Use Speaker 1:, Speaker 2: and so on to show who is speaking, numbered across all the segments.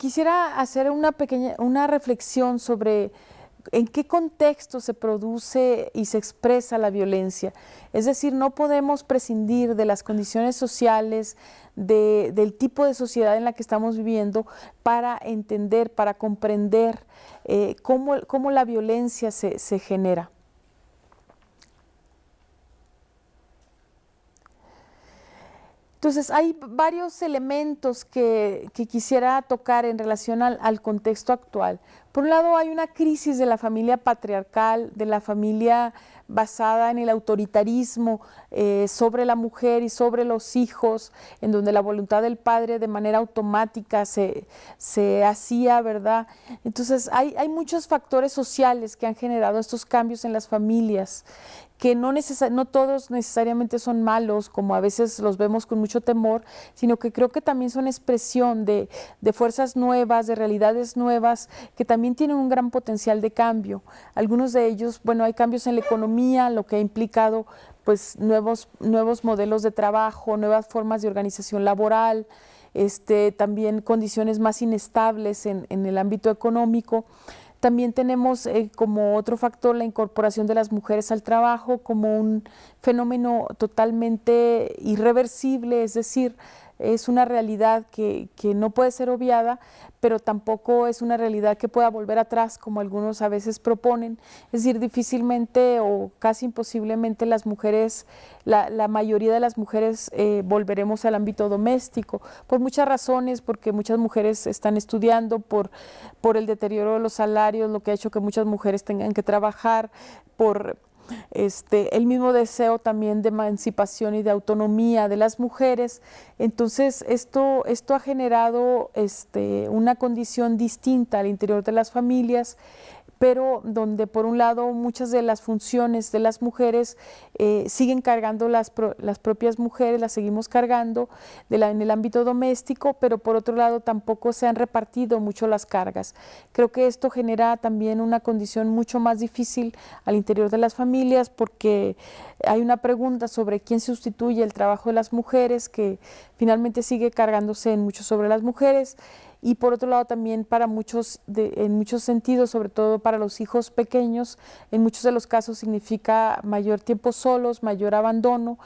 Speaker 1: quisiera hacer una reflexión sobre en qué contexto se produce y se expresa la violencia. Es decir, no podemos prescindir de las condiciones sociales, del tipo de sociedad en la que estamos viviendo para entender, para comprender cómo la violencia se genera. Entonces, hay varios elementos que quisiera tocar en relación al contexto actual. Por un lado, hay una crisis de la familia patriarcal, de la familia basada en el autoritarismo sobre la mujer y sobre los hijos, en donde la voluntad del padre de manera automática se hacía, ¿verdad? Entonces, hay muchos factores sociales que han generado estos cambios en las familias, que no todos necesariamente son malos, como a veces los vemos con mucho temor, sino que creo que también son expresión de fuerzas nuevas, de realidades nuevas, que también tienen un gran potencial de cambio. Algunos de ellos, bueno, hay cambios en la economía, lo que ha implicado pues nuevos modelos de trabajo, nuevas formas de organización laboral, también condiciones más inestables en el ámbito económico. También tenemos como otro factor la incorporación de las mujeres al trabajo como un fenómeno totalmente irreversible, es decir, es una realidad que no puede ser obviada, pero tampoco es una realidad que pueda volver atrás, como algunos a veces proponen. Es decir, difícilmente o casi imposiblemente las mujeres, la mayoría de las mujeres volveremos al ámbito doméstico, por muchas razones, porque muchas mujeres están estudiando, por el deterioro de los salarios, lo que ha hecho que muchas mujeres tengan que trabajar, por el mismo deseo también de emancipación y de autonomía de las mujeres. Entonces esto ha generado una condición distinta al interior de las familias, pero donde por un lado muchas de las funciones de las mujeres siguen cargando las propias mujeres, las seguimos cargando en el ámbito doméstico, pero por otro lado tampoco se han repartido mucho las cargas. Creo que esto genera también una condición mucho más difícil al interior de las familias, porque hay una pregunta sobre quién sustituye el trabajo de las mujeres, que finalmente sigue cargándose mucho sobre las mujeres. Y por otro lado también para en muchos sentidos, sobre todo para los hijos pequeños, en muchos de los casos significa mayor tiempo solos, mayor abandono.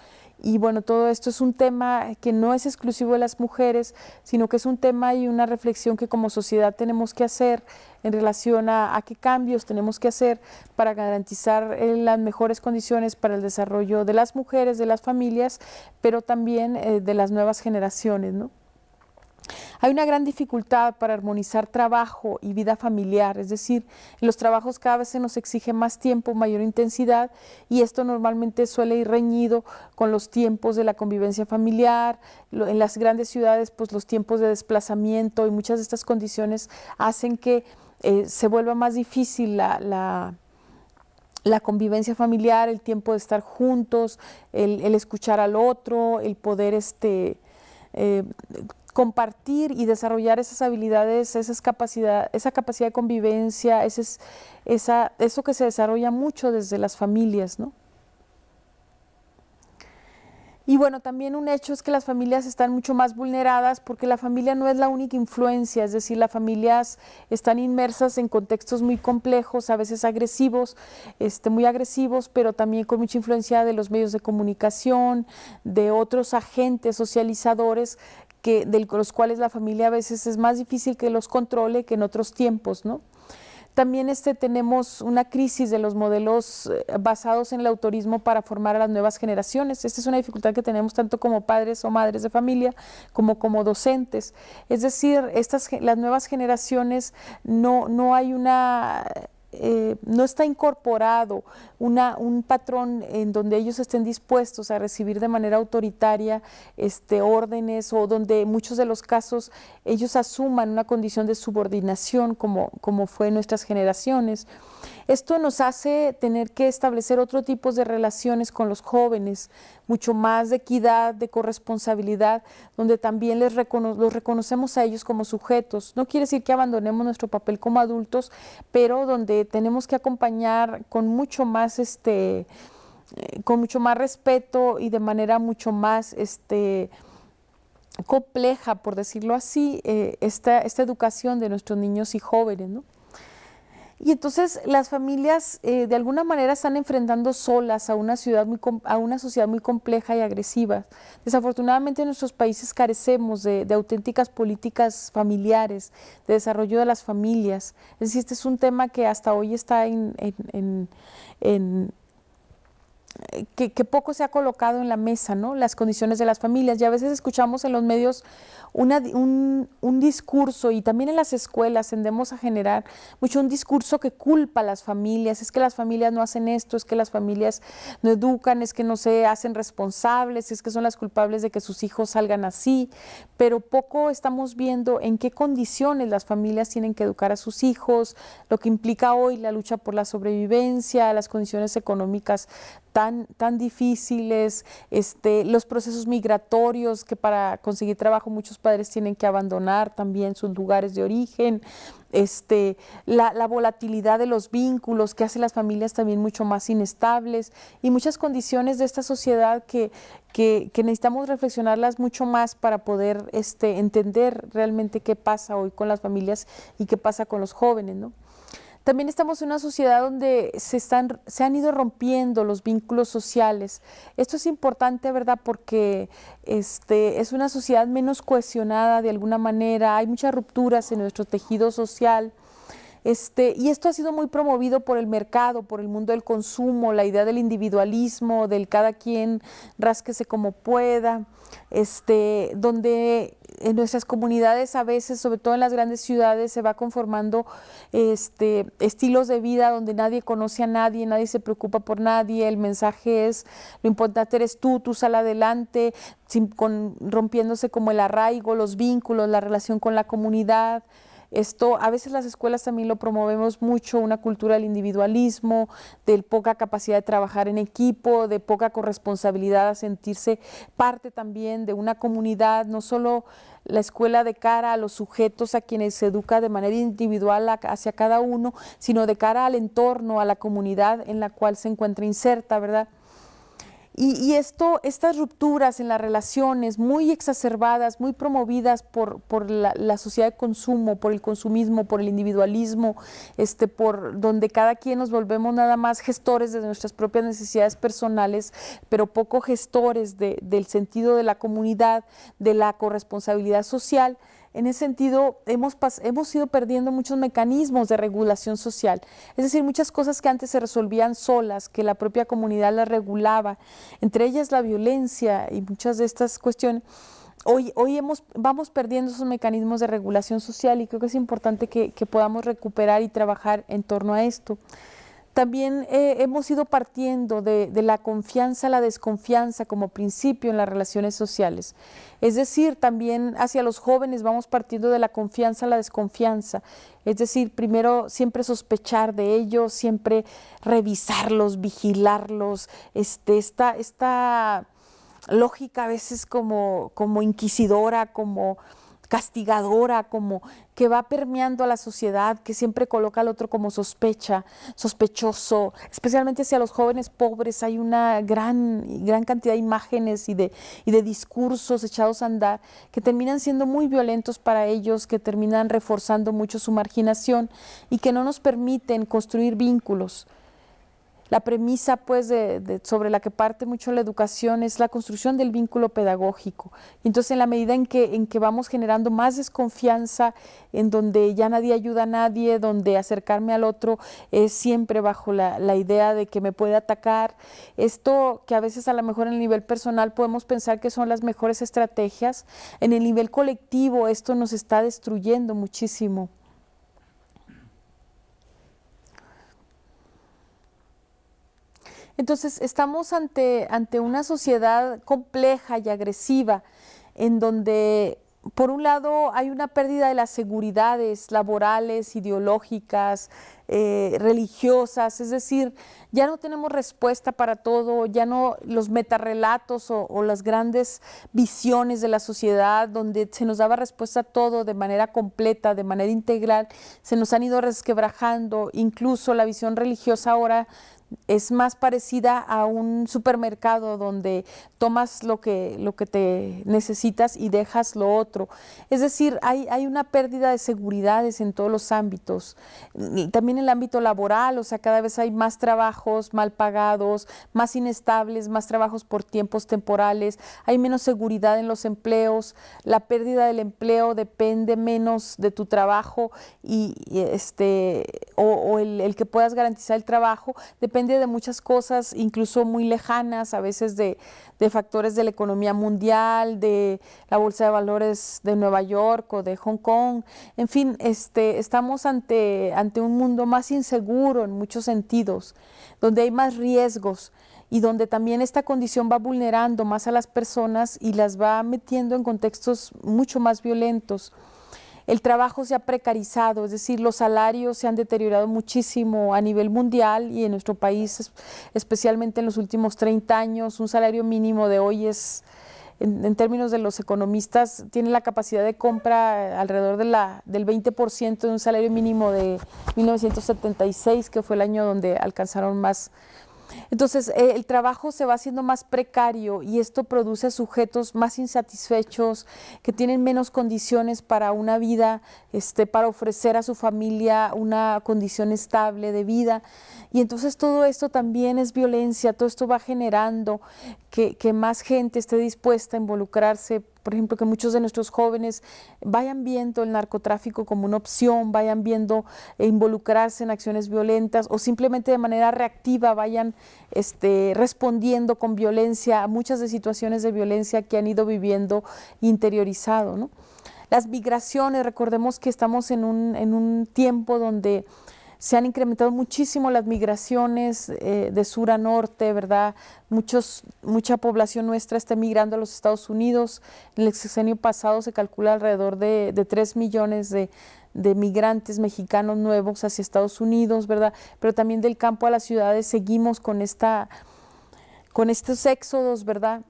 Speaker 1: Y bueno, todo esto es un tema que no es exclusivo de las mujeres, sino que es un tema y una reflexión que como sociedad tenemos que hacer en relación a qué cambios tenemos que hacer para garantizar las mejores condiciones para el desarrollo de las mujeres, de las familias, pero también de las nuevas generaciones, ¿no? Hay una gran dificultad para armonizar trabajo y vida familiar, es decir, en los trabajos cada vez se nos exige más tiempo, mayor intensidad, y esto normalmente suele ir reñido con los tiempos de la convivencia familiar. En las grandes ciudades, pues los tiempos de desplazamiento y muchas de estas condiciones hacen que se vuelva más difícil la convivencia familiar, el tiempo de estar juntos, el escuchar al otro, el poder compartir y desarrollar esas habilidades, esa capacidad de convivencia, eso que se desarrolla mucho desde las familias, ¿no? Y bueno, también un hecho es que las familias están mucho más vulneradas porque la familia no es la única influencia, es decir, las familias están inmersas en contextos muy complejos, a veces agresivos, muy agresivos, pero también con mucha influencia de los medios de comunicación, de otros agentes socializadores de los cuales la familia a veces es más difícil que los controle que en otros tiempos, ¿no? También tenemos una crisis de los modelos basados en el autorismo para formar a las nuevas generaciones. Esta es una dificultad que tenemos tanto como padres o madres de familia como docentes. Es decir, las nuevas generaciones no hay no está incorporado un patrón en donde ellos estén dispuestos a recibir de manera autoritaria órdenes, o donde en muchos de los casos ellos asuman una condición de subordinación como fue en nuestras generaciones. Esto nos hace tener que establecer otro tipo de relaciones con los jóvenes, mucho más de equidad, de corresponsabilidad, donde también los reconocemos a ellos como sujetos. No quiere decir que abandonemos nuestro papel como adultos, pero donde tenemos que acompañar con mucho más respeto y de manera mucho más compleja, por decirlo así, esta educación de nuestros niños y jóvenes, ¿no? Y entonces las familias de alguna manera están enfrentando solas a una ciudad a una sociedad muy compleja y agresiva. Desafortunadamente en nuestros países carecemos de auténticas políticas familiares, de desarrollo de las familias. Es decir, este es un tema que hasta hoy está en que poco se ha colocado en la mesa, ¿no? Las condiciones de las familias. Y a veces escuchamos en los medios un discurso, y también en las escuelas tendemos a generar mucho un discurso que culpa a las familias. Es que las familias no hacen esto, es que las familias no educan, es que no se hacen responsables, es que son las culpables de que sus hijos salgan así, pero poco estamos viendo en qué condiciones las familias tienen que educar a sus hijos, lo que implica hoy la lucha por la sobrevivencia, las condiciones económicas tan difíciles, los procesos migratorios, que para conseguir trabajo muchos padres tienen que abandonar también sus lugares de origen, la volatilidad de los vínculos que hace las familias también mucho más inestables, y muchas condiciones de esta sociedad que necesitamos reflexionarlas mucho más para poder entender realmente qué pasa hoy con las familias y qué pasa con los jóvenes, ¿no? También estamos en una sociedad donde se han ido rompiendo los vínculos sociales. Esto es importante, ¿verdad? Porque es una sociedad menos cohesionada de alguna manera, hay muchas rupturas en nuestro tejido social. Y esto ha sido muy promovido por el mercado, por el mundo del consumo, la idea del individualismo, del cada quien rásquese como pueda, donde en nuestras comunidades a veces, sobre todo en las grandes ciudades, se va conformando estilos de vida donde nadie conoce a nadie, nadie se preocupa por nadie, el mensaje es, lo importante eres tú sal adelante, rompiéndose como el arraigo, los vínculos, la relación con la comunidad. Esto, a veces las escuelas también lo promovemos mucho, una cultura del individualismo, de poca capacidad de trabajar en equipo, de poca corresponsabilidad a sentirse parte también de una comunidad, no solo la escuela de cara a los sujetos a quienes se educa de manera individual hacia cada uno, sino de cara al entorno, a la comunidad en la cual se encuentra inserta, ¿verdad? Y estas rupturas en las relaciones muy exacerbadas, muy promovidas por la sociedad de consumo, por el consumismo, por el individualismo, por donde cada quien nos volvemos nada más gestores de nuestras propias necesidades personales, pero poco gestores del sentido de la comunidad, de la corresponsabilidad social. En ese sentido, hemos ido perdiendo muchos mecanismos de regulación social, es decir, muchas cosas que antes se resolvían solas, que la propia comunidad las regulaba, entre ellas la violencia y muchas de estas cuestiones. Hoy vamos perdiendo esos mecanismos de regulación social, y creo que es importante que podamos recuperar y trabajar en torno a esto. También hemos ido partiendo de la confianza a la desconfianza como principio en las relaciones sociales. Es decir, también hacia los jóvenes vamos partiendo de la confianza a la desconfianza. Es decir, primero siempre sospechar de ellos, siempre revisarlos, vigilarlos. Esta lógica a veces como inquisidora, como castigadora, como que va permeando a la sociedad, que siempre coloca al otro como sospechoso, especialmente hacia los jóvenes pobres. Hay una gran cantidad de imágenes y de discursos echados a andar que terminan siendo muy violentos para ellos, que terminan reforzando mucho su marginación y que no nos permiten construir vínculos. La premisa, pues, sobre la que parte mucho la educación es la construcción del vínculo pedagógico. Entonces, en la medida en que vamos generando más desconfianza, en donde ya nadie ayuda a nadie, donde acercarme al otro es siempre bajo la idea de que me puede atacar, esto que a veces a lo mejor en el nivel personal podemos pensar que son las mejores estrategias, en el nivel colectivo esto nos está destruyendo muchísimo. Entonces, estamos ante una sociedad compleja y agresiva, en donde, por un lado, hay una pérdida de las seguridades laborales, ideológicas, religiosas, es decir, ya no tenemos respuesta para todo, ya no los metarrelatos o las grandes visiones de la sociedad donde se nos daba respuesta a todo de manera completa, de manera integral, se nos han ido resquebrajando. Incluso la visión religiosa ahora es más parecida a un supermercado donde tomas lo que te necesitas y dejas lo otro. Es decir, hay una pérdida de seguridades en todos los ámbitos. También en el ámbito laboral, o sea, cada vez hay más trabajos mal pagados, más inestables, más trabajos por tiempos temporales, hay menos seguridad en los empleos, la pérdida del empleo depende menos de tu trabajo o el que puedas garantizar el trabajo depende de muchas cosas, incluso muy lejanas, a veces de factores de la economía mundial, de la bolsa de valores de Nueva York o de Hong Kong. En fin, estamos ante un mundo más inseguro en muchos sentidos, donde hay más riesgos y donde también esta condición va vulnerando más a las personas y las va metiendo en contextos mucho más violentos. El trabajo se ha precarizado, es decir, los salarios se han deteriorado muchísimo a nivel mundial y en nuestro país, especialmente en los últimos 30 años, un salario mínimo de hoy es, en términos de los economistas, tiene la capacidad de compra alrededor del 20% de un salario mínimo de 1976, que fue el año donde alcanzaron más. Entonces, el trabajo se va haciendo más precario y esto produce sujetos más insatisfechos, que tienen menos condiciones para una vida, para ofrecer a su familia una condición estable de vida. Y entonces todo esto también es violencia, todo esto va generando que más gente esté dispuesta a involucrarse. Por ejemplo, que muchos de nuestros jóvenes vayan viendo el narcotráfico como una opción, vayan viendo involucrarse en acciones violentas o simplemente de manera reactiva vayan respondiendo con violencia a muchas de situaciones de violencia que han ido viviendo interiorizado, ¿no? Las migraciones, recordemos que estamos en un tiempo donde se han incrementado muchísimo las migraciones de sur a norte, ¿verdad? Mucha población nuestra está migrando a los Estados Unidos. En el sexenio pasado se calcula alrededor de 3 millones de migrantes mexicanos nuevos hacia Estados Unidos, ¿verdad? Pero también del campo a las ciudades seguimos con estos éxodos, ¿verdad?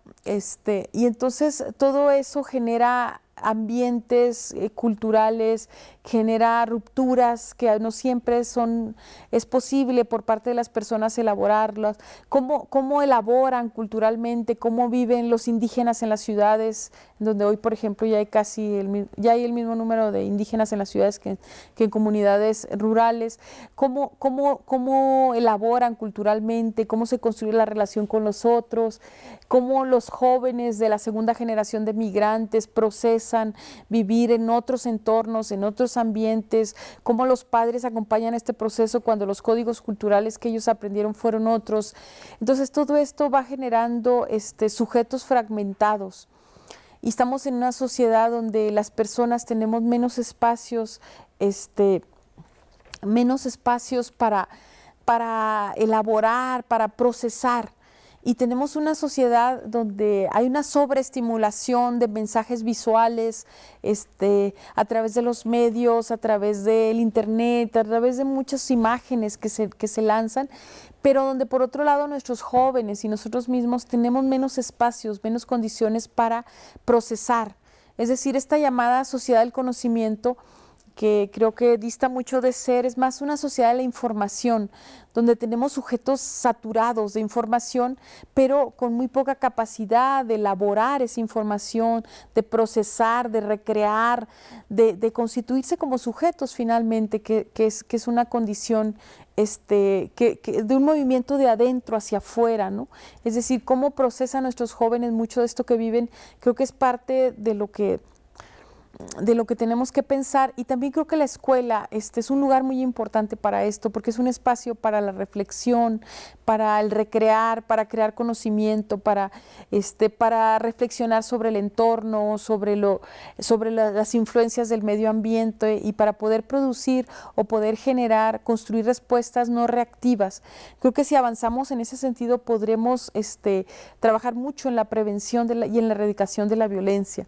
Speaker 1: Y entonces todo eso genera ambientes culturales, genera rupturas que no siempre es posible por parte de las personas elaborarlas. ¿Cómo elaboran culturalmente? ¿Cómo viven los indígenas en las ciudades? Donde hoy, por ejemplo, ya hay el mismo número de indígenas en las ciudades que en comunidades rurales. ¿Cómo elaboran culturalmente? ¿Cómo se construye la relación con los otros? ¿Cómo los jóvenes de la segunda generación de migrantes procesan vivir en otros entornos, en otros ambientes? ¿Cómo los padres acompañan este proceso cuando los códigos culturales que ellos aprendieron fueron otros? Entonces todo esto va generando sujetos fragmentados. Y estamos en una sociedad donde las personas tenemos menos espacios para elaborar, para procesar. Y tenemos una sociedad donde hay una sobreestimulación de mensajes visuales a través de los medios, a través del internet, a través de muchas imágenes que se lanzan, pero donde por otro lado nuestros jóvenes y nosotros mismos tenemos menos espacios, menos condiciones para procesar. Es decir, esta llamada sociedad del conocimiento, que creo que dista mucho de ser, es más una sociedad de la información, donde tenemos sujetos saturados de información, pero con muy poca capacidad de elaborar esa información, de procesar, de recrear, de constituirse como sujetos finalmente, que es una condición de un movimiento de adentro hacia afuera, ¿no? Es decir, cómo procesan nuestros jóvenes mucho de esto que viven, creo que es parte de lo que tenemos que pensar. Y también creo que la escuela es un lugar muy importante para esto, porque es un espacio para la reflexión, para el recrear, para crear conocimiento, para reflexionar sobre el entorno, sobre las influencias del medio ambiente y para poder producir o poder generar, construir respuestas no reactivas. Creo que si avanzamos en ese sentido podremos trabajar mucho en la prevención y en la erradicación de la violencia.